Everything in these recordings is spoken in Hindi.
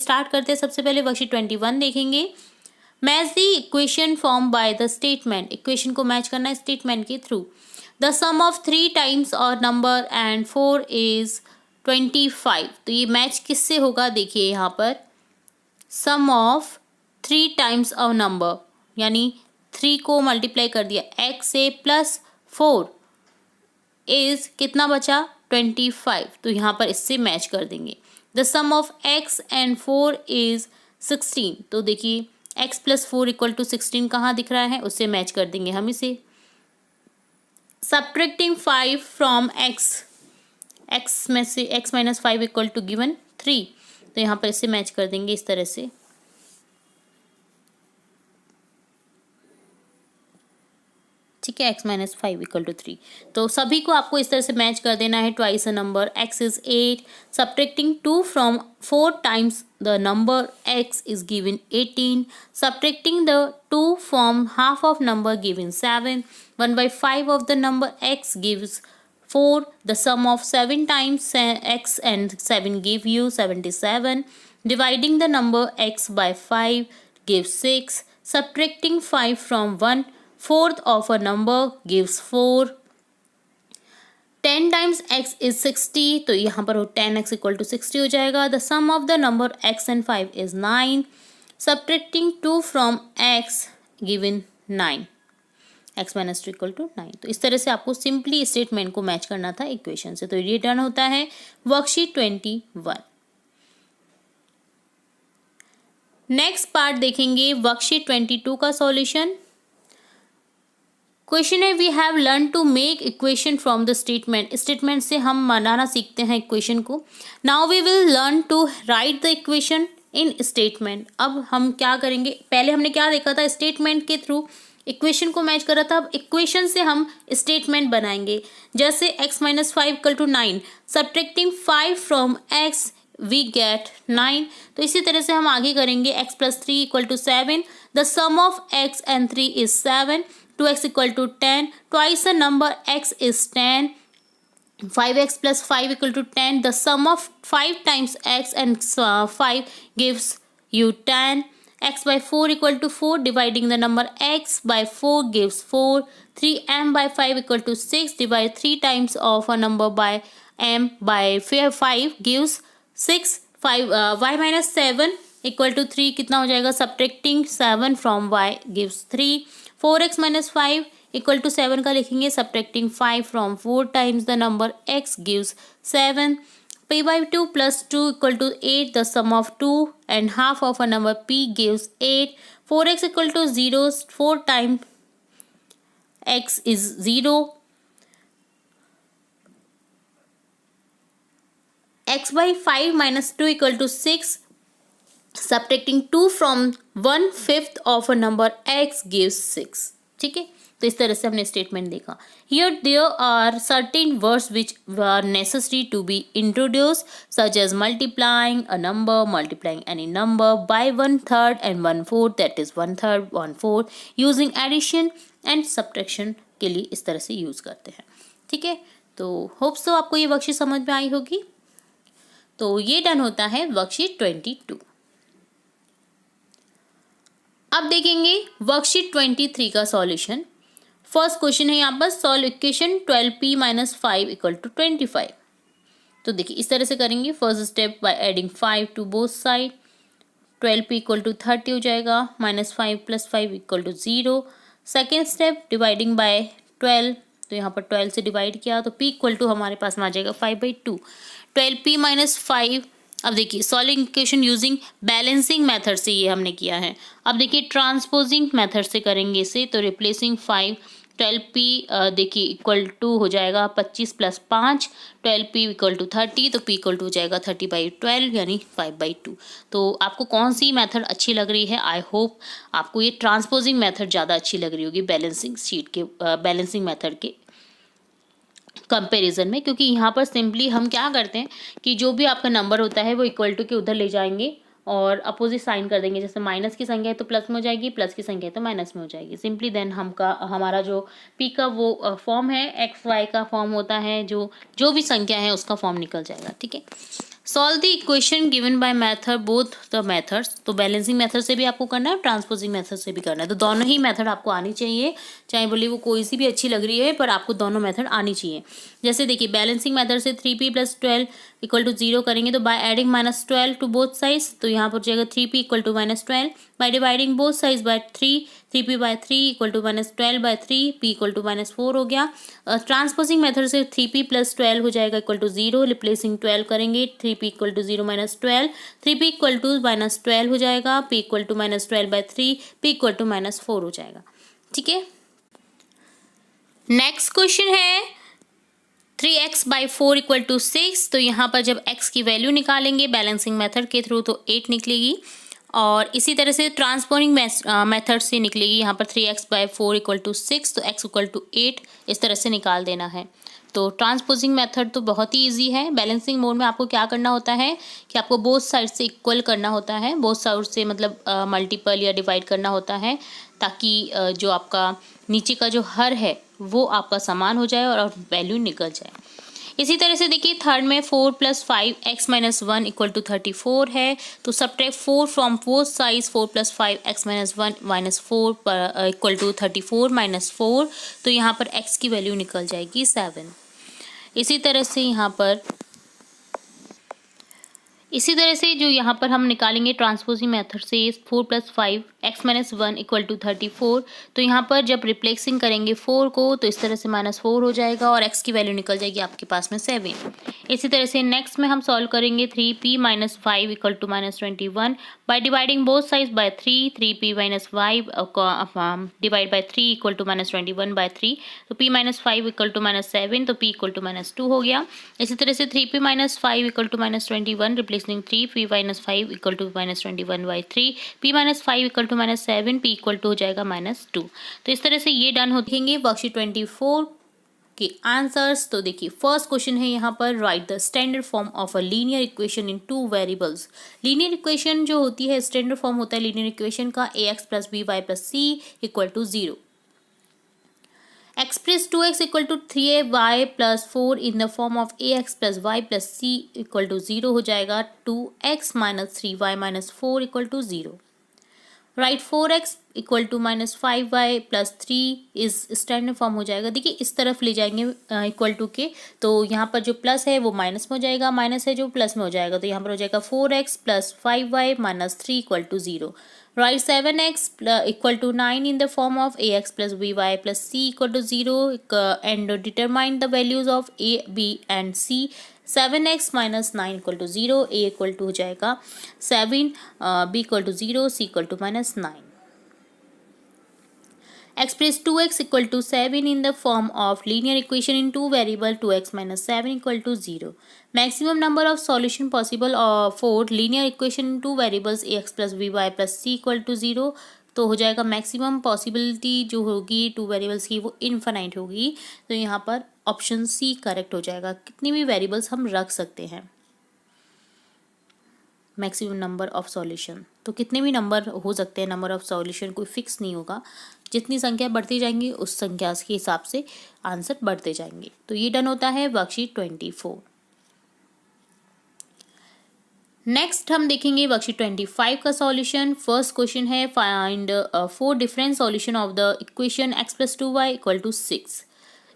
स्टार्ट करते हैं। सबसे पहले वर्कशीट 21 देखेंगे। Match the equation form by the statement, equation को मैच करना है स्टेटमेंट के through. The sum of 3 times और नंबर एंड 4 इज 25। तो ये मैच किससे होगा, देखिए यहाँ पर sum of 3 times of number, यानी 3 को मल्टीप्लाई कर दिया x से प्लस 4 इज कितना बचा 25। तो यहाँ पर इससे मैच कर देंगे। The sum of x and 4 is 16। तो देखिए x प्लस 4 इक्वल टू 16 कहाँ दिख रहा है, उससे मैच कर देंगे हम इसे। सब्ट्रैक्टिंग 5 फ्रॉम x में से x minus 5 equal to given 3। तो यहाँ पर इससे मैच कर देंगे इस तरह से। ठीक है, x माइनस 5 इक्वल टू 3। तो सभी को आपको इस तरह से मैच कर देना है। Twice a number x is 8, subtracting 2 from 4 times the number x is given 18, subtracting the 2 from half of number given 7, 1/5 of the number x gives 4, the sum of 7 times x and 7 give you 77, dividing the number x by 5 gives 6, subtracting 5 from 1/4 of a number gives 4, 10 times x is 60। तो यहाँ पर 10x इक्वल टू 60 हो जाएगा। The sum of the number x and 5 is 9, subtracting 2 from x given 9, x minus 2 equal to 9। तो इस तरह से आपको सिंपली स्टेटमेंट को मैच करना था इक्वेशन से। तो ये डन होता है वर्कशीट 21। नेक्स्ट पार्ट देखेंगे वर्कशीट 22 का सॉल्यूशन। क्वेश्चन है, we have learn to make equation from the statement, statement से हम बनाना सीखते हैं इक्वेशन को। Now we will learn to write the equation in statement. अब हम क्या करेंगे, पहले हमने क्या देखा था, स्टेटमेंट के थ्रू इक्वेशन को मैच करा था। अब इक्वेशन से हम स्टेटमेंट बनाएंगे। जैसे x minus 5 equal to 9, subtracting 5 from x we get 9। तो इसी तरह से हम आगे करेंगे। x plus 3 equal to 7, the sum of x and 3 is 7, 2x equal to 10, twice a number x is 10, 5x plus 5 equal to 10, the sum of 5 times x and 5 gives you 10, x by 4 equal to 4, dividing the number x by 4 gives 4, 3m by 5 equal to 6, divide 3 times of a number by m by 5 gives 6, 5 y minus 7 equal to 3 कितना हो जाएगा, subtracting 7 from y gives 3, 4x minus 5 equal to 7 का लिखेंगे, subtracting 5 from 4 times the number x gives 7, p by 2 plus 2 equal to 8, the sum of 2 and half of a number p gives 8, 4x equal to 0, 4 time x is 0, x by 5 minus 2 equal to 6, subtracting 2 from 1/5 of a number x gives 6। ठीक है, तो इस तरह से हमने स्टेटमेंट देखा। Here there are certain words which are necessary to be introduce such as multiplying a number, multiplying any number by 1/3 and 1/4, that is 1/3 1/4, using addition and subtraction के लिए इस तरह से यूज करते हैं। ठीक है, तो होप्स तो आपको ये वर्कशीट समझ में आई होगी। तो ये डन होता है वर्कशीट 22। अब देखेंगे वर्कशीट 23 का सॉल्यूशन। फर्स्ट क्वेश्चन है यहाँ पर, solve equation 12p minus 5 equal to 25। तो देखिए इस तरह से करेंगे। First step by adding 5 to both side, 12p equal to 30 हो जाएगा, minus 5 plus 5 equal to 0। Second step dividing by 12, तो यहाँ पर 12 से डिवाइड किया तो p इक्वल टू हमारे पास में आ जाएगा 5/2, 12p माइनस 5। अब देखिए solving equation using balancing method से ये हमने किया है। अब देखिए ट्रांसपोजिंग मेथड से करेंगे इसे, तो रिप्लेसिंग 5, 12p देखिए इक्वल टू हो जाएगा 25 प्लस 5, 12p इक्वल टू 30, तो p इक्वल टू हो जाएगा 30/12 यानी 5/2। तो आपको कौन सी मेथड अच्छी लग रही है? आई होप आपको ये ट्रांसपोजिंग मेथड ज़्यादा अच्छी लग रही होगी बैलेंसिंग मेथड के कंपैरिजन में, क्योंकि यहाँ पर सिंपली हम क्या करते हैं कि जो भी आपका नंबर होता है वो इक्वल टू के उधर ले जाएंगे और अपोजिट साइन कर देंगे। जैसे माइनस की संख्या है तो प्लस में हो जाएगी, प्लस की संख्या है तो माइनस में हो जाएगी। सिंपली देन हमारा जो पी का वो फॉर्म है, एक्स वाई का फॉर्म होता है, जो भी संख्या है उसका फॉर्म निकल जाएगा। ठीक है, solve the equation given by method both the methods. तो बैलेंसिंग मेथड से भी आपको करना है, ट्रांसपोजिंग मेथड से भी करना है। तो दोनों ही मेथड आपको आनी चाहिए, चाहे बोलिए वो कोई सी भी अच्छी लग रही है, पर आपको दोनों मेथड आनी चाहिए। जैसे देखिए बैलेंसिंग मेथड से 3p + 12 = 0 करेंगे, तो by adding -12 to both sides, तो यहाँ पर जाएगा 3p = -12 by dividing both sides by 3, 3p/3 = -12/3, p = -4 हो गया। ट्रांसपोजिंग मेथड से 3p + 12 हो जाएगा = 0, रिप्लेसिंग 12 करेंगे, 3p = 0 -12, 3p = -12 हो जाएगा, p = -12/3, p = -4 हो जाएगा। ठीक है, नेक्स्ट क्वेश्चन है 3x/4 = 6। तो यहाँ पर जब x की वैल्यू निकालेंगे बैलेंसिंग मेथड के थ्रू तो 8 निकलेगी, और इसी तरह से ट्रांसपोजिंग मेथड से निकलेगी यहाँ पर 3x/4 = 6, तो x = 8 इस तरह से निकाल देना है। तो ट्रांसपोजिंग मेथड तो बहुत ही इजी है। बैलेंसिंग मोड में आपको क्या करना होता है कि आपको बोथ साइड से इक्वल करना होता है, बोथ साइड से मतलब मल्टीपल या डिवाइड करना होता है, ताकि जो आपका नीचे का जो हर है वो आपका समान हो जाए और वैल्यू निकल जाए। इसी तरह से देखिए थर्ड में 4 + 5x - 1 = 34 है। तो subtract 4 from both sides, 4 + 5x - 1 - 4 = 34 - 4, तो यहाँ पर x की वैल्यू निकल जाएगी 7। इसी तरह से जो यहाँ पर हम निकालेंगे ट्रांसपोजिंग मेथड से 4 + 5x - 1 = 34, तो यहाँ पर जब रिप्लेसिंग करेंगे 4 को तो इस तरह से -4 हो जाएगा और x की वैल्यू निकल जाएगी आपके पास में 7। इसी तरह से नेक्स्ट में हम सॉल्व करेंगे 3p - 5 = -21 bye dividing both sides by 3, 3p - 5 divide by 3 = -21/3, तो p - 5 = -7, तो p = -2 हो गया। इसी तरह से 3p - 5 = -21, replacing 3, p - 5 = -21/3, p - 5 = -7, p = हो जाएगा -2। तो इस तरह से ये डन होंगे वर्कशीट 24 के आंसर्स। तो देखिए फर्स्ट क्वेश्चन है यहाँ पर, right the standard form of a linear equation in 2 variables. Linear equation जो होती है, स्टैंडर्ड फॉर्म होता है लीनियर इक्वेशन का ax + by + c = 0। Express 2x = 3y + 4 in the form of ax + y + c = 0 हो जाएगा। 2x - 3y - 4 = 0। Right 4x = -5y + 3 is standard form हो जाएगा। देखिए इस तरफ ले जाएंगे इक्वल टू के, तो यहाँ पर जो प्लस है वो माइनस में हो जाएगा, माइनस है जो प्लस में हो जाएगा, तो यहाँ पर हो जाएगा 4x + 5y - 3 = 0। Right 7x = 9 in the form of ax + by + c = 0 and determine the values of a, b and c। 7x - 9 = 0, a = हो जाएगा 7, b = 0, c = -9। Express 2x = 7 in the form of linear equation in 2 variable 2x - 7 = 0. Maximum number of solution possible for linear equation in 2 variables ax + by + c = 0। तो हो जाएगा मैक्सिमम पॉसिबिलिटी जो होगी 2 वेरिएबल्स की वो इनफाइनाइट होगी। तो यहाँ पर ऑप्शन सी करेक्ट हो जाएगा। कितनी भी वेरिएबल्स हम रख सकते हैं, मैक्सिमम नंबर ऑफ सॉल्यूशन, तो कितने भी नंबर हो सकते हैं, नंबर ऑफ सॉल्यूशन कोई फिक्स नहीं होगा। जितनी संख्या बढ़ती जाएंगी उस संख्या के हिसाब से आंसर बढ़ते जाएंगे। तो ये डन होता है वर्कशीट 24। नेक्स्ट हम देखेंगे वर्कशीट 25 का सॉल्यूशन। फर्स्ट क्वेश्चन है find 4 different solution of the equation x + 2y = 6।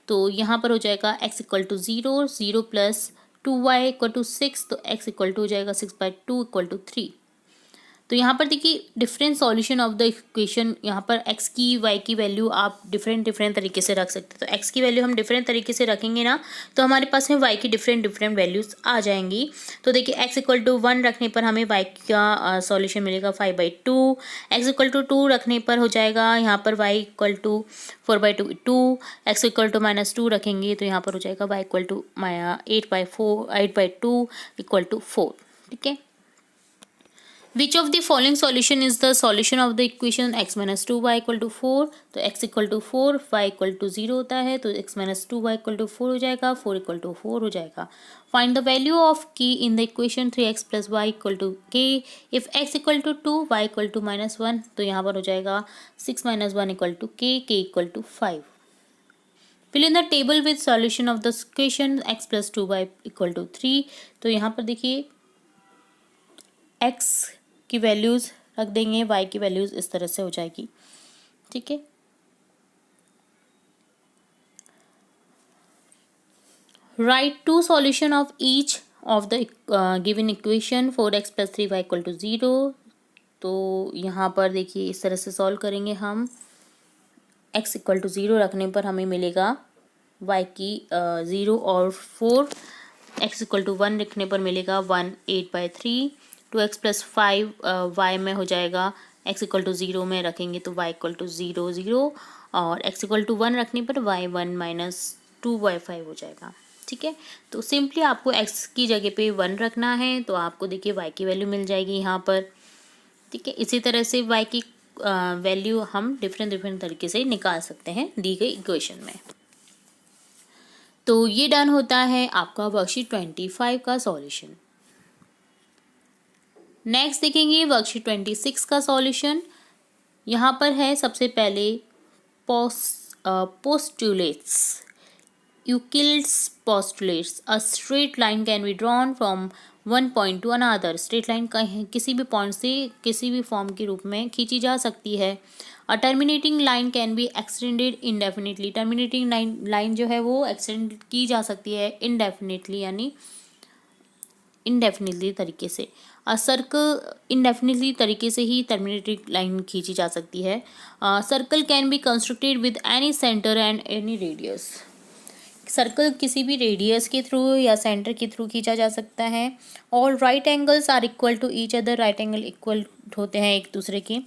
तो यहाँ पर हो जाएगा x = 0, 0 + 2y = 6, तो x = हो जाएगा 6/2 = 3। तो यहाँ पर देखिए different solution of the equation, यहाँ पर x की y की वैल्यू आप डिफरेंट तरीके से रख सकते हैं। तो x की वैल्यू हम डिफरेंट तरीके से रखेंगे ना, तो हमारे पास में y की डिफरेंट वैल्यूज आ जाएंगी। तो देखिए x = 1 रखने पर हमें y का सॉल्यूशन मिलेगा 5/2, x = 2 रखने पर हो जाएगा यहाँ पर y = 4/2 2, x = -2 रखेंगे तो यहाँ पर हो जाएगा y = 8/2 = 4। ठीक है, Which of the following solution is the solution of the equation x - 2y = 4। तो x = 4, y = 0 होता है, तो x - 2y = 4 हो जाएगा, 4 = 4 हो जाएगा। Find the value of k in the equation 3x + y = k if x = 2, y = -1। तो यहाँ पर हो जाएगा 6 - 1 = k, k = 5। Fill in the table with solution of the equation x + 2y = 3। तो यहाँ पर देखिए एक्स की वैल्यूज़ रख देंगे, वाई की वैल्यूज़ इस तरह से हो जाएगी। ठीक है, write to solution of each of the given equation 4x+3y = 0। तो यहाँ पर देखिए इस तरह से सॉल्व करेंगे हम। x = 0 रखने पर हमें मिलेगा y की 0 और 4, x = 1 रखने पर मिलेगा 1 8/3, 2x+5 y में हो जाएगा, x = 0 में रखेंगे तो y = 0 0, और x = 1 रखने पर y 1 - 2y5 हो जाएगा। ठीक है, तो सिंपली आपको x की जगह पे 1 रखना है, तो आपको देखिए y की वैल्यू मिल जाएगी यहाँ पर। ठीक है, इसी तरह से y की वैल्यू हम डिफरेंट तरीके से निकाल सकते हैं दी गई इक्वेशन में। तो ये डन होता है आपका वर्कशीट 25 का सॉल्यूशन। नेक्स्ट देखेंगे वर्कशीट 26 का सॉल्यूशन। यहाँ पर है सबसे पहले postulates. Euclid's postulates. A straight line can be drawn from one point to another. Straight line किसी भी पॉइंट से किसी भी फॉर्म के रूप में खींची जा सकती है। अ terminating line can be extended indefinitely. Terminating line जो है वो एक्सटेंड की जा सकती है इनडेफिनेटली, यानी इनडेफिनेटली तरीके से। अ सर्कल इनडेफिनेटली तरीके से ही टर्मिनेटिंग लाइन खींची जा सकती है। Circle can be constructed with any centre and any radius. Circle किसी भी रेडियस के थ्रू या सेंटर के थ्रू खींचा जा सकता है। All right angles are equal to each other. Right angle equal होते हैं एक दूसरे के।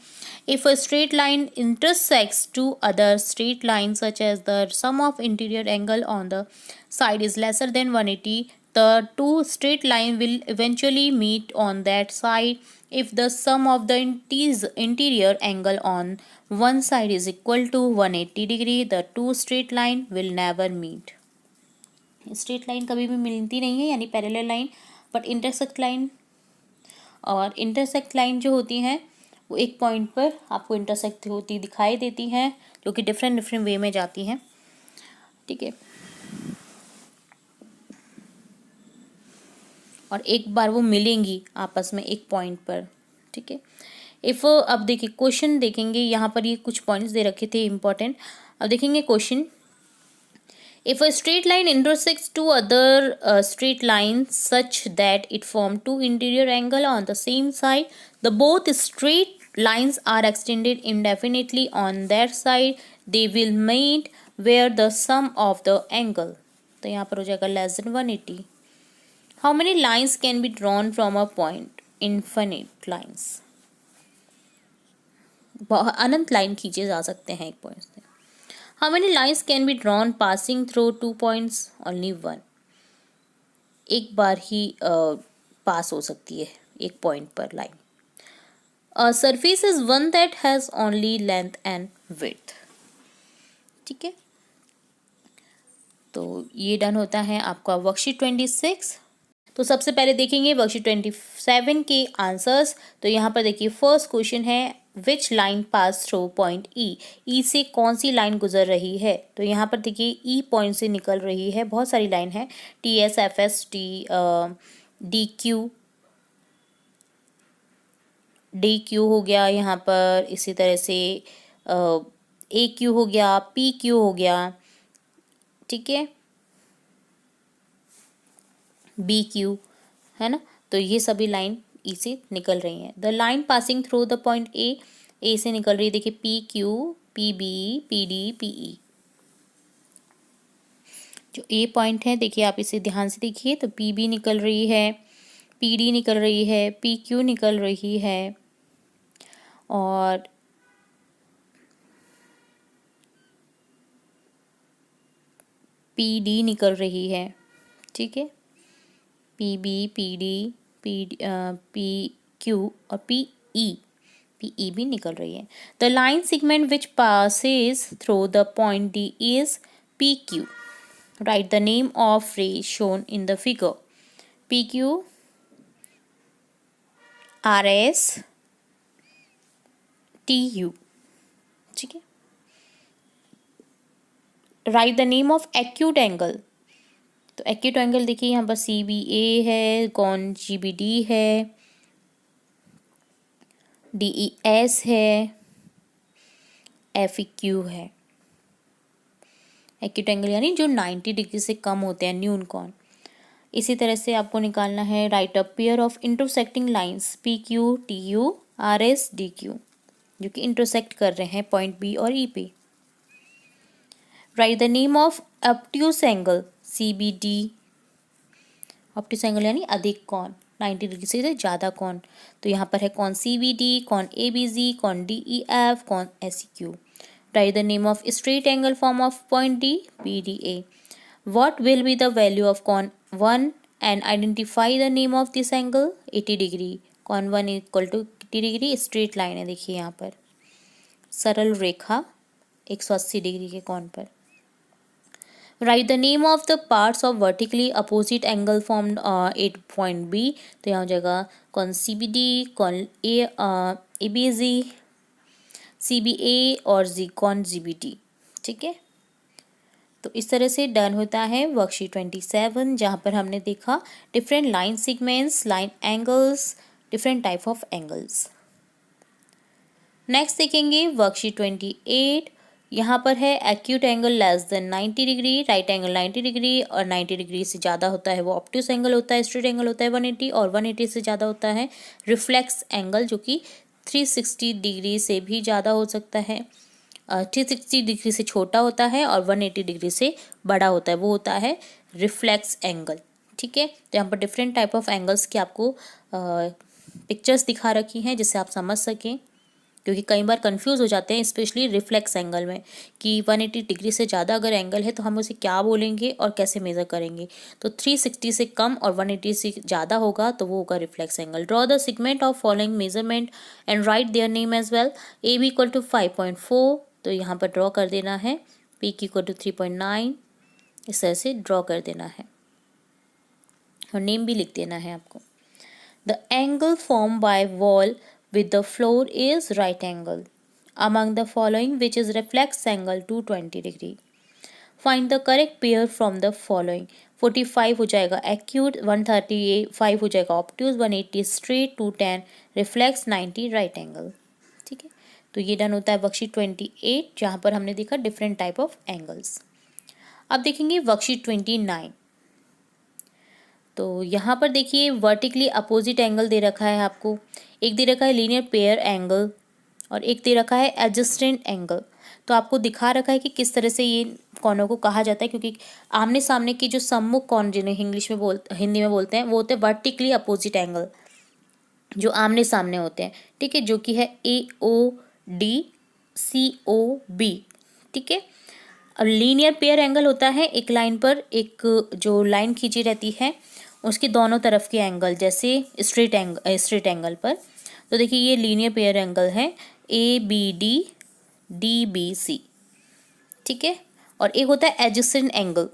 If a straight line intersects two other straight line such as the sum of interior angle on the side is lesser than 180, the two straight line will eventually meet on that side. If the sum of the interior angle on one side is equal to 180 degree, the two straight line will never meet. Straight line कभी भी मिलती नहीं है, यानी parallel line, but intersect line, और इंटरसेक्ट लाइन जो होती हैं वो एक पॉइंट पर आपको इंटरसेक्ट होती दिखाई देती हैं, जो कि डिफरेंट वे में जाती हैं। ठीक है, और एक बार वो मिलेंगी आपस में एक पॉइंट पर। ठीक है, इफ़ अब देखिए क्वेश्चन देखेंगे, यहाँ पर ये कुछ पॉइंट्स दे रखे थे इम्पोर्टेंट। अब देखेंगे question. If a straight line intersects two other straight lines such that it form two interior angle on the same side, the both straight lines are extended indefinitely on that side. They will meet where the sum of the angle. तो यहाँ पर हो जाएगा less than 180. How many lines can be drawn from a point? Infinite lines. Anant line खींचे जा सकते हैं एक पॉइंट से। How many lines can be drawn passing through 2 points? Only 1. एक बार ही पास हो सकती है एक पॉइंट पर line. A surface is one that has only length and width. ठीक है, तो ये डन होता है आपका वर्कशीट 26। तो सबसे पहले देखेंगे वर्कशीट 27 के आंसर्स। तो यहाँ पर देखिए फर्स्ट क्वेश्चन है, which line pass through point E. E से कौन सी लाइन गुजर रही है? तो यहाँ पर देखिए ई पॉइंट से निकल रही है, बहुत सारी लाइन है, T S F S D Q हो गया यहाँ पर, इसी तरह से ए क्यू हो गया, पी क्यू हो गया, ठीक है, बी क्यू, है ना। तो ये सभी लाइन ई से निकल रही हैं। The line passing through the point A से निकल रही है, देखिए P Q, P B, P D, P E. जो ए पॉइंट है देखिए आप इसे ध्यान से देखिए, तो पी बी निकल रही है, पी डी निकल रही है, पी क्यू निकल रही है, और पी डी निकल रही है, ठीक है, P B, P D, P Q और पी ई भी निकल रही है। The line segment which passes through the point D is P Q. Write the name of ray shown in the figure. PQ, RS, TU. ठीक है, right the name of acute angle. तो एक्यूट एंगल देखिए यहाँ पर CBA है, कौन GBD है, DES है, FEQ है। एक्यूट एंगल यानी जो 90 डिग्री से कम होते हैं, न्यून कॉन। इसी तरह से आपको निकालना है right a pair of intersecting lines PQ TU RS DQ, जो कि इंटरसेक्ट कर रहे हैं पॉइंट B और E पे। Right the name of obtuse angle CBD। Obtuse angle यानी अधिक कौन, 90 डिग्री से ज़्यादा कौन। तो यहाँ पर है कौन CBD, कौन ABZ, कौन DEF, कौन SEQ। Right the name of straight angle form of point D PDA। What will be the value of con 1 and identify the name of this angle 80 degree. con 1 equal to 80 degree, straight line है देखिए यहाँ पर, सरल रेखा 180 डिग्री के कौन पर। Right the name of the parts of vertically opposite angle formed at point B। तो यहाँ हो जाएगा कौन CBD, कौन ABZ, CBA और Z कौन GBD। ठीक है, तो इस तरह से डन होता है वर्कशीट 27, जहाँ पर हमने देखा different line sequence, line angles, different type of angles. Next देखेंगे वर्कशीट 28। यहाँ पर है acute angle less than 90 degree, right angle 90 degree और 90 डिग्री से ज़्यादा होता है वो ऑब्ट्यूस एंगल होता है, स्ट्रेट एंगल होता है 180 और 180 से ज़्यादा होता है रिफ्लेक्स एंगल, जो कि 360 डिग्री से भी ज़्यादा हो सकता है, 360 डिग्री से छोटा होता है और 180 डिग्री से बड़ा होता है, वो होता है रिफ्लेक्स एंगल। ठीक है, तो यहाँ पर डिफरेंट टाइप ऑफ एंगल्स की आपको पिक्चर्स दिखा रखी हैं जिससे आप समझ सकें, क्योंकि कई बार कंफ्यूज हो जाते हैं स्पेशली रिफ्लेक्स एंगल में कि 180 डिग्री से ज़्यादा अगर एंगल है तो हम उसे क्या बोलेंगे और कैसे मेज़र करेंगे। तो 360 से कम और 180 से ज़्यादा होगा तो वो होगा reflex angle. Draw the segment of following measurement and write their name as well. AB equal to 5.4, तो यहाँ पर ड्रॉ कर देना है। PQ इक्वल टू 3.9, इस तरह से ड्रॉ कर देना है और नेम भी लिख देना है आपको। The angle form by wall with the floor is right angle. Among the following which is reflex angle 220 degree. Find the correct pair from the following. 45 हो जाएगा acute, 135 हो जाएगा obtuse, 180 straight, 210 reflex, 90 right angle. ठीक है, तो ये डन होता है वर्कशीट 28, जहाँ पर हमने देखा डिफरेंट टाइप ऑफ एंगल्स। अब देखेंगे वर्कशीट 29। तो यहाँ पर देखिए वर्टिकली अपोजिट एंगल दे रखा है आपको, एक दे रखा है लीनियर पेयर एंगल और एक दे रखा है एडजस्टेंट एंगल। तो आपको दिखा रखा है कि किस तरह से ये कोनों को कहा जाता है, क्योंकि आमने सामने की जो सम्मुख कोण जिन्हें हिंदी में बोलते हैं वो होते हैं वर्टिकली अपोजिट एंगल, जो आमने सामने होते हैं। ठीक है, जो कि है AOD COB। ठीक है, और लीनियर पेयर एंगल होता है एक लाइन पर एक जो लाइन खींची रहती है उसकी दोनों तरफ के एंगल, जैसे स्ट्रेट एंगल पर। तो देखिए ये लीनियर पेयर एंगल है ABD DBC। ठीक है, और एक होता है एडजेसेंट एंगल,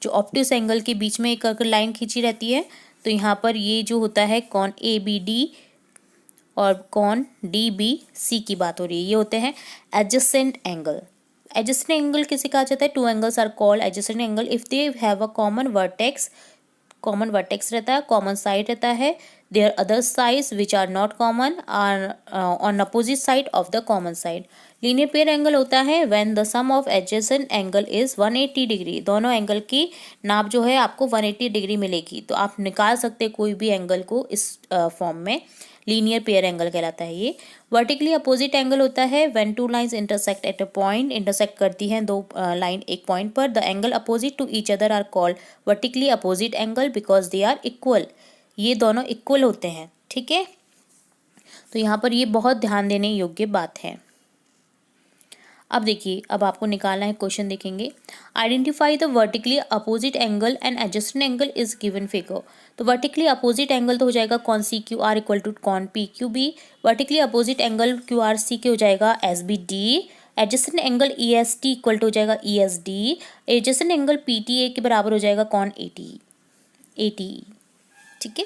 जो ऑब्ट्यूस एंगल के बीच में एक अगर लाइन खींची रहती है। तो यहाँ पर ये जो होता है कौन ABD और कौन DBC की बात हो रही है, ये होते हैं एडजेसेंट एंगल। एडजेसेंट एंगल किसे कहा जाता है? Two angles are called adjacent angle if they have a common vertex रहता है, कॉमन साइड रहता है। Their other sides which are not common are on opposite side of the common side. Linear pair angle होता है when the sum of adjacent angle is 180 degree. दोनों एंगल की नाप जो है आपको 180 डिग्री मिलेगी, तो आप निकाल सकते हैं कोई भी एंगल को इस फॉर्म में। लीनियर पेयर एंगल कहलाता है ये। वर्टिकली अपोजिट एंगल होता है when two lines intersect at a point. Intersect करती हैं दो लाइन एक पॉइंट पर। The angle opposite to each other are called vertically opposite angle because they are equal. ये दोनों इक्वल होते हैं। ठीक है, तो यहाँ पर ये बहुत ध्यान देने योग्य बात है। अब देखिए, अब आपको निकालना है, क्वेश्चन देखेंगे। Identify the vertically opposite angle and adjacent angle is given figure. तो वर्टिकली अपोजिट एंगल तो हो जाएगा कौन CQR इक्वल टू कौन PQB। Vertically opposite angle QRC के हो जाएगा SBD। Adjacent angle EST equal to हो जाएगा ESD। एडजेसेंट एंगल PTA के बराबर हो जाएगा कौन ATE। ठीक है,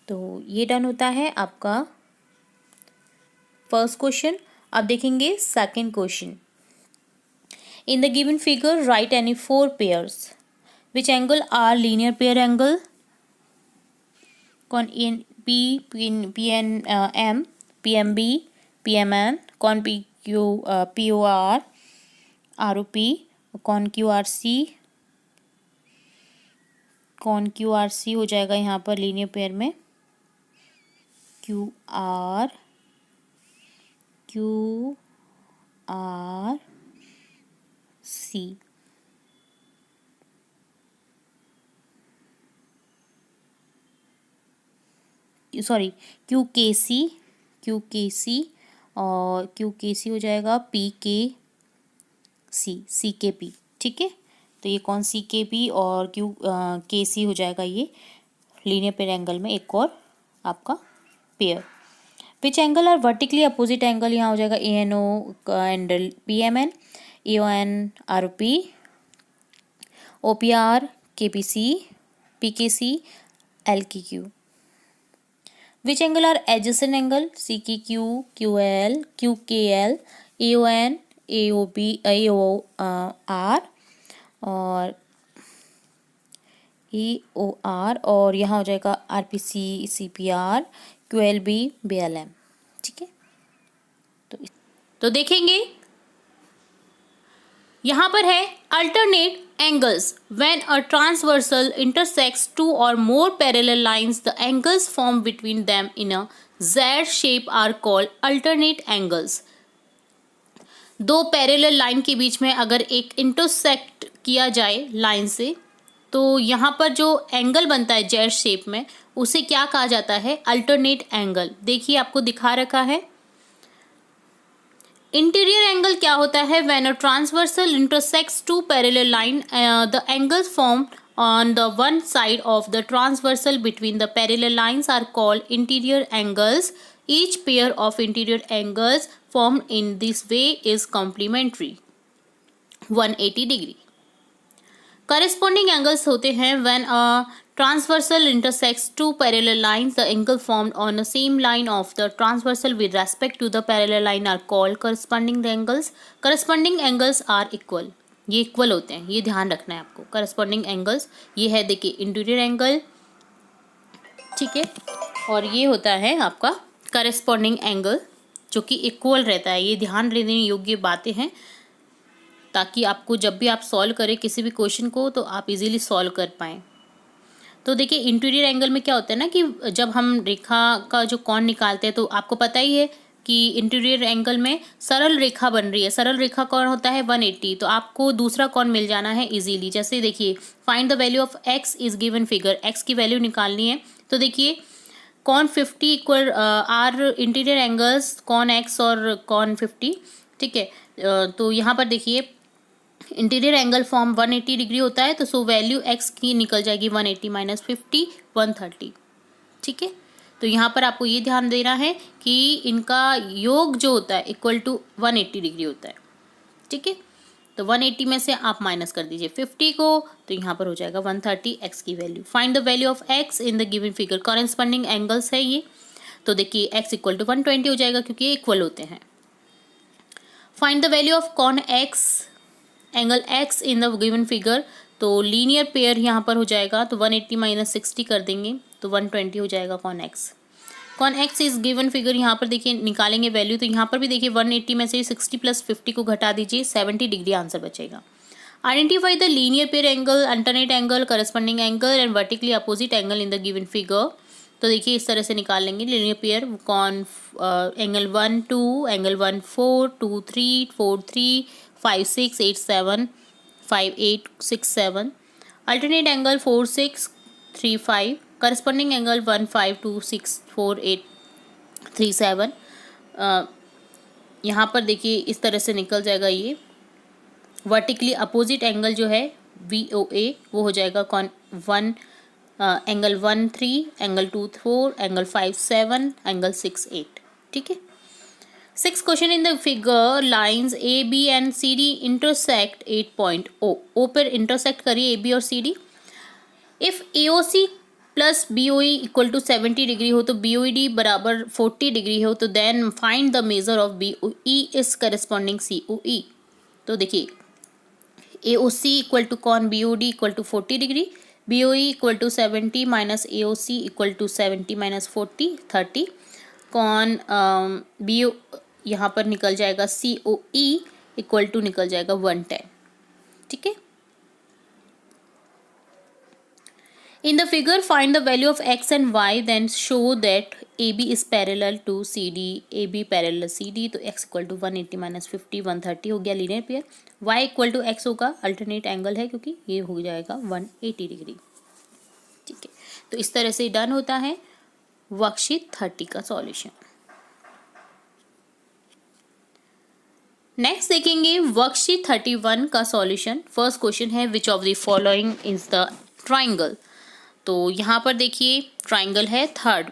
तो ये डन होता है आपका फर्स्ट क्वेश्चन। अब देखेंगे second question. In the given figure, write any four pairs. Which angle are linear pair angle? कौन PNM, PMB, PMN, कौन POR, ROP, कौन QRC, कौन QRC हो जाएगा यहाँ पर लीनियर पेयर में, QRC, सॉरी QKC और QKC हो जाएगा CKP, ठीक है। तो ये कौन CKP और KC हो जाएगा, ये लीनियर पेयर एंगल में एक और आपका pair. Which angle are vertically opposite angle, यहाँ हो जाएगा ANO and PMN, AON ROP, OPR KPC, PKC LKQ. Which angle are adjacent angle, CKQ, QL, QKL, AON, AOB, AOR और EOR और यहाँ हो जाएगा RPC, CPR, QLB, BLM, ठीक है। तो देखेंगे यहाँ पर है alternate angles. When a transversal intersects two or more parallel lines, the angles formed between them in a Z shape are called alternate angles. दो पैरेलल लाइन के बीच में अगर एक इंटरसेक्ट किया जाए लाइन से, तो यहाँ पर जो एंगल बनता है जेड शेप में, उसे क्या कहा जाता है, अल्टरनेट एंगल। देखिए आपको दिखा रखा है। इंटीरियर एंगल क्या होता है, when a transversal intersects two parallel line, the angles form on the one side of the transversal between the parallel lines are called interior angles. Each pair of interior angles formed in this way is complementary 180 degree. Corresponding angles होते हैं when a transversal intersects two parallel lines. The angle formed on the same line of the transversal with respect to the parallel line are called corresponding angles. Corresponding angles are equal. ये इक्वल होते हैं, ये ध्यान रखना है आपको। करस्पॉन्डिंग एंगल्स ये है, देखिए इंटीरियर एंगल, ठीक है, और ये होता है आपका करस्पॉन्डिंग एंगल जो कि इक्वल रहता है। ये ध्यान देने योग्य बातें हैं ताकि आपको जब भी आप सॉल्व करें किसी भी क्वेश्चन को तो आप इजीली सॉल्व कर पाएँ। तो देखिए इंटीरियर एंगल में क्या होता है ना कि जब हम रेखा का जो कोण निकालते हैं, तो आपको पता ही है कि इंटीरियर एंगल में सरल रेखा बन रही है। सरल रेखा कौन होता है 180, तो आपको दूसरा कौन मिल जाना है इजीली। जैसे देखिए find the value of x is given figure, x की वैल्यू निकालनी है। तो देखिए कौन 50 इक्वल आर इंटीरियर एंगल्स कौन x और कौन 50, ठीक है। तो यहाँ पर देखिए इंटीरियर एंगल फॉर्म 180 डिग्री होता है, तो सो वैल्यू x की निकल जाएगी 180 माइनस 50 130, ठीक है। तो यहाँ पर आपको ये ध्यान देना है कि इनका योग जो होता है इक्वल टू 180 डिग्री होता है, ठीक है। तो 180 में से आप माइनस कर दीजिए 50 को, तो यहाँ पर हो जाएगा 130 x की value. Find the value of x in the given figure, corresponding angles है ये। तो देखिए x इक्वल टू 120 हो जाएगा क्योंकि ये इक्वल होते हैं। फाइंड द वैल्यू ऑफ कॉन x, angle x in the given figure, तो लीनियर पेयर यहाँ पर हो जाएगा, तो 180 माइनस 60 कर देंगे तो 120 हो जाएगा कॉन x। कॉन x इज गिवन फिगर, यहाँ पर देखिए निकालेंगे वैल्यू, तो यहाँ पर भी देखिए 180 में से 60 प्लस 50 को घटा दीजिए, 70 डिग्री आंसर बचेगा। Identify the linear pair angle, alternate angle, corresponding angle and vertically opposite angle in the given figure. तो देखिए इस तरह से निकाल लेंगे लीनियर पेयर, कॉन angle 1 2, angle 1 4 2 3 4 3 5 6 8 7 5 8 6 7, alternate angle 4 6 3 5, corresponding angle 1 5 2 6 4 8 3 7। यहाँ पर देखिए इस तरह से निकल जाएगा ये। वर्टिकली अपोजिट एंगल जो है VOA वो हो जाएगा कौन 1 एंगल 1 3, एंगल 2 4, एंगल 5 7, एंगल 6 8, ठीक है। 6 question in the figure, lines AB and CD intersect 8 point O पर इंटरसेक्ट करिए AB और CD। If AOC plus BOE equal to 70 degree हो, तो BOED बराबर 40 डिग्री हो, तो then find the measure of BOE is corresponding COE। तो देखिए AOC इक्वल टू कॉन BOD equal to 40 degree, BOE equal to 70 minus AOC equal to 70 minus 40 30, cone BO यहाँ पर निकल जाएगा COE इक्वल टू निकल जाएगा 110। ठीक है। In the figure, find the value of x and y, then show that AB is parallel to CD, AB parallel CD, तो x इक्वल टू 180 माइनस 50 130 हो गया linear pair, y equal to x होगा अल्टरनेट एंगल है क्योंकि ये हो जाएगा 180 डिग्री। ठीक है, तो इस तरह से डन होता है वर्कशीट 30 का सॉल्यूशन। नेक्स्ट देखेंगे वर्कशीट 31 का सॉल्यूशन। फर्स्ट क्वेश्चन है which of the following is the triangle. तो यहाँ पर देखिए ट्राइंगल है थर्ड,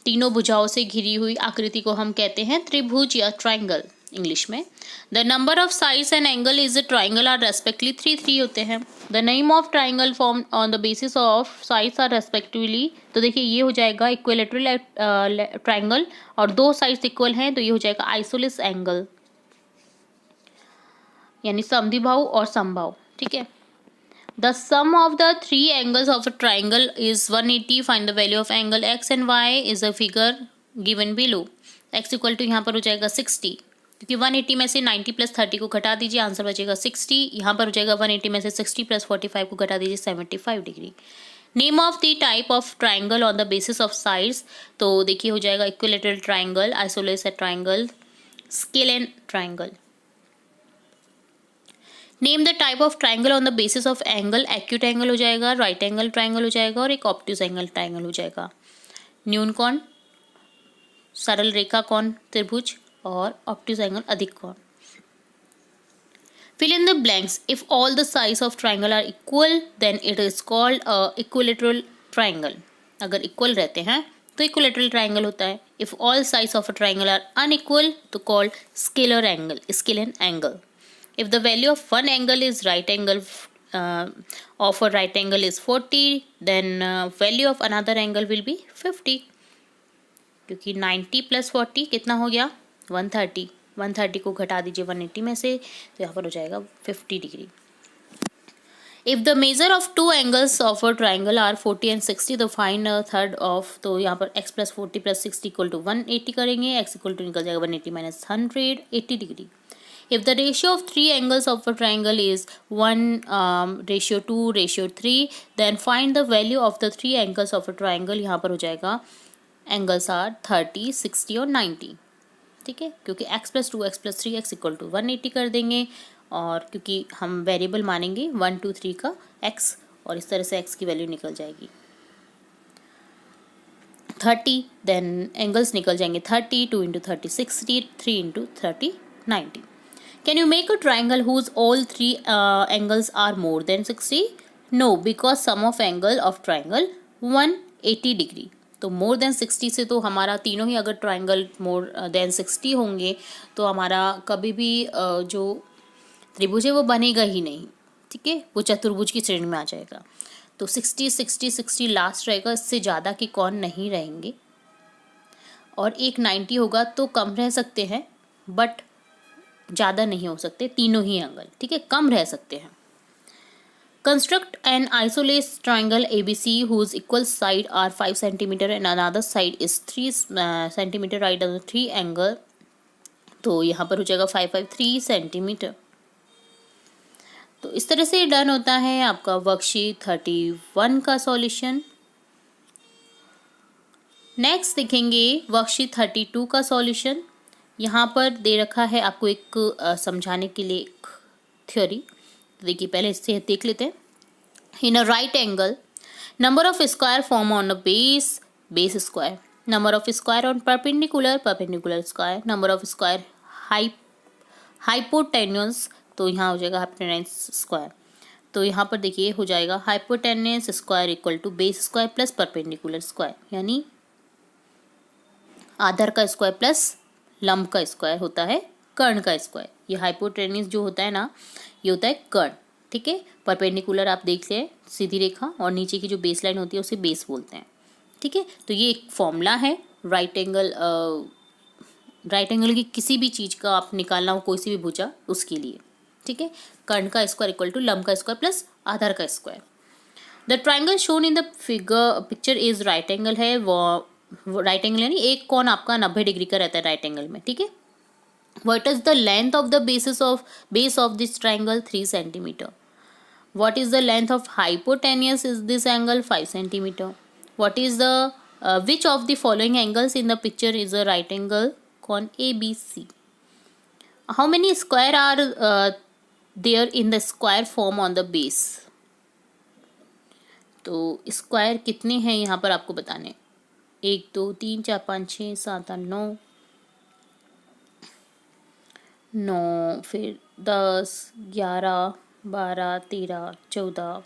तीनों भुजाओं से घिरी हुई आकृति को हम कहते हैं त्रिभुज या ट्राइंगल इंग्लिश में। The number of sides and angle is a triangle are respectively 3 होते हैं। The name of triangle form on the basis of sides are respectively, तो देखिए ये हो जाएगा इक्विलेटरल ट्राइंगल और दो साइड्स इक्वल हैं तो ये हो जाएगा आइसोलेस एंगल, यानी समद्विबाहु और समबाहु। ठीक है। The sum of the three angles of a triangle is 180. Find the value of angle x and y is a figure given below. x equal to यहाँ पर हो जाएगा 60, क्योंकि 180 में से 90 प्लस 30 को घटा दीजिए, आंसर बचेगा 60। यहाँ पर हो जाएगा 180 में से 60 प्लस 45 को घटा दीजिए 75 degree. Name of the type of triangle on the basis of sides, तो देखिए हो जाएगा equilateral triangle, isosceles triangle, scalene triangle. Name the type of triangle on the basis of angle, acute angle हो जाएगा, राइट एंगल ट्राइंगल हो जाएगा और एक ऑब्ट्यूज एंगल ट्राइंगल हो जाएगा। न्यून कोण, सरल रेखा कोण त्रिभुज और ऑब्ट्यूज एंगल अधिक कोण। Fill in the blanks. If all the sides of triangle are equal then it is called a equilateral triangle. अगर इक्वल रहते हैं तो इक्विलेटरल ट्राइंगल होता है। If all sides of a triangle are unequal तो called scalar angle, scalene angle. If the value of one angle is right angle of a right angle is 40, then value of another angle will be 50, क्योंकि 90 प्लस 40 कितना हो गया 130, 130 को घटा दीजिए 180 में से तो यहाँ पर हो जाएगा 50 degree. If the measure of two angles of a triangle are 40 and 60, तो find a third of, तो यहाँ पर x plus 40 plus 60 equal to 180 करेंगे, x equal to निकल जाएगा 180 minus 100 80 degree. If the ratio of three angles of a triangle is 1:2:3, then find the value of the three angles of a triangle। यहाँ पर हो जाएगा angles are 30, 60 और 90। ठीक है, क्योंकि x plus 2x plus 3x equal to 180 कर देंगे और क्योंकि हम वेरिएबल मानेंगे 1 2 3 का x और इस तरह से x की वैल्यू निकल जाएगी 30, देन एंगल्स निकल जाएंगे 30, 2 into 30 60, 3 into 30 90। Can you make a triangle whose all three angles are more than 60? No, because sum of angle of triangle 180 degree. तो more than 60 से तो हमारा तीनों ही अगर ट्राइंगल more than 60 होंगे तो हमारा कभी भी जो त्रिभुज है वो बनेगा ही नहीं। ठीक है, वो चतुर्भुज की श्रेणी में आ जाएगा। तो 60 60 60 लास्ट रहेगा, इससे ज़्यादा के कौन नहीं रहेंगे और एक 90 होगा तो कम रह सकते हैं बट ज़्यादा नहीं हो सकते तीनों ही एंगल। ठीक है, कम रह सकते हैं। Construct N isosceles triangle ABC whose equal side are 5 centimeter and another side is 3 centimeter right on the 3 angle, तो यहाँ पर हो जाएगा 5 5 3 सेंटीमीटर। तो इस तरह से डन होता है आपका वर्कशीट 31 का सॉल्यूशन। नेक्स्ट देखेंगे वर्कशीट 32 का सॉल्यूशन। यहाँ पर दे रखा है आपको एक समझाने के लिए एक थ्योरी। देखिए पहले इससे देख लेते हैं। In a right angle number of square form on a base, base square, number of square on perpendicular, perpendicular square, number of square hypotenuse, तो यहाँ हो जाएगा हाइपोटेन्यूस स्क्वायर। तो यहाँ पर देखिए हो जाएगा hypotenuse square equal to base square plus perpendicular square, यानी आधार का स्क्वायर प्लस लंब का स्क्वायर होता है कर्ण का स्क्वायर। ये हाइपोटेन्यूस जो होता है ना ये होता है कर्ण। ठीक है, परपेंडिकुलर आप देख लें सीधी रेखा और नीचे की जो बेस लाइन होती है उसे बेस बोलते हैं। ठीक है, तो ये एक फॉर्मूला है राइट एंगल की किसी भी चीज़ का आप निकालना हो कोई सी भी भुजा उसके लिए। ठीक है, कर्ण का स्क्वायर इक्वल टू लंब का स्क्वायर प्लस आधार का square. The triangle shown in the figure picture is right angle है, वो राइट एंगल यानी एक कोण आपका 90 डिग्री का रहता है राइट एंगल में, ठीक है। What is the length of the base of this triangle 3 centimetre. What is the length of hypotenuse is this angle 5 centimetre. What is the which of the following angles in the picture is a right angle con ABC? How many square are there in the square form on the base? तो स्क्वायर कितने हैं यहाँ पर आपको बताने, 1 2 3 4 5 6 7 8 9, फिर 10 11 12 13 14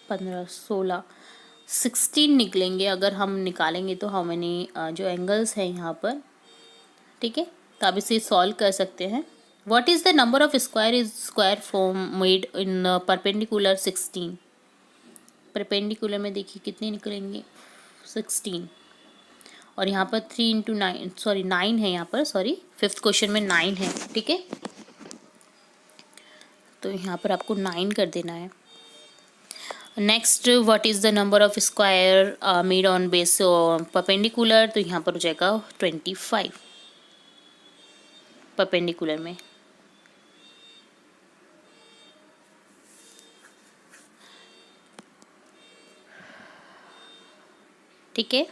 15 16 16 निकलेंगे अगर हम निकालेंगे तो हाउ मेनी जो एंगल्स हैं यहाँ पर, ठीक है। तो आप इसे सॉल्व कर सकते हैं। What is the number of square form made in perpendicular 16। Perpendicular में देखिए कितने निकलेंगे 16, और यहाँ पर 3 × 9 सॉरी 9 है, यहाँ पर सॉरी 5th क्वेश्चन में 9 है, ठीक है। तो यहाँ पर आपको 9 कर देना है। Next, what is the number of square made on base perpendicular, तो यहाँ पर हो जाएगा 25 परपेंडिकुलर में। ठीक है,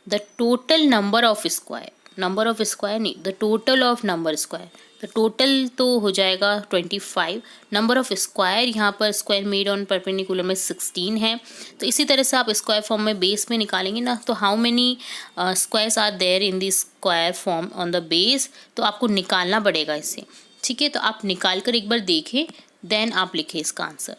the total number of square नहीं, the total of number square, तो टोटल तो हो जाएगा 25, नंबर ऑफ स्क्वायर यहाँ पर स्क्वायर मेड ऑन परपेंडिकुलर में 16 है। तो इसी तरह से आप स्क्वायर फॉर्म में बेस में निकालेंगे ना, तो how many squares are there in the square form on the base, तो आपको निकालना पड़ेगा इसे, ठीक है। तो आप निकाल कर एक बार देखें, देन आप लिखें इसका आंसर।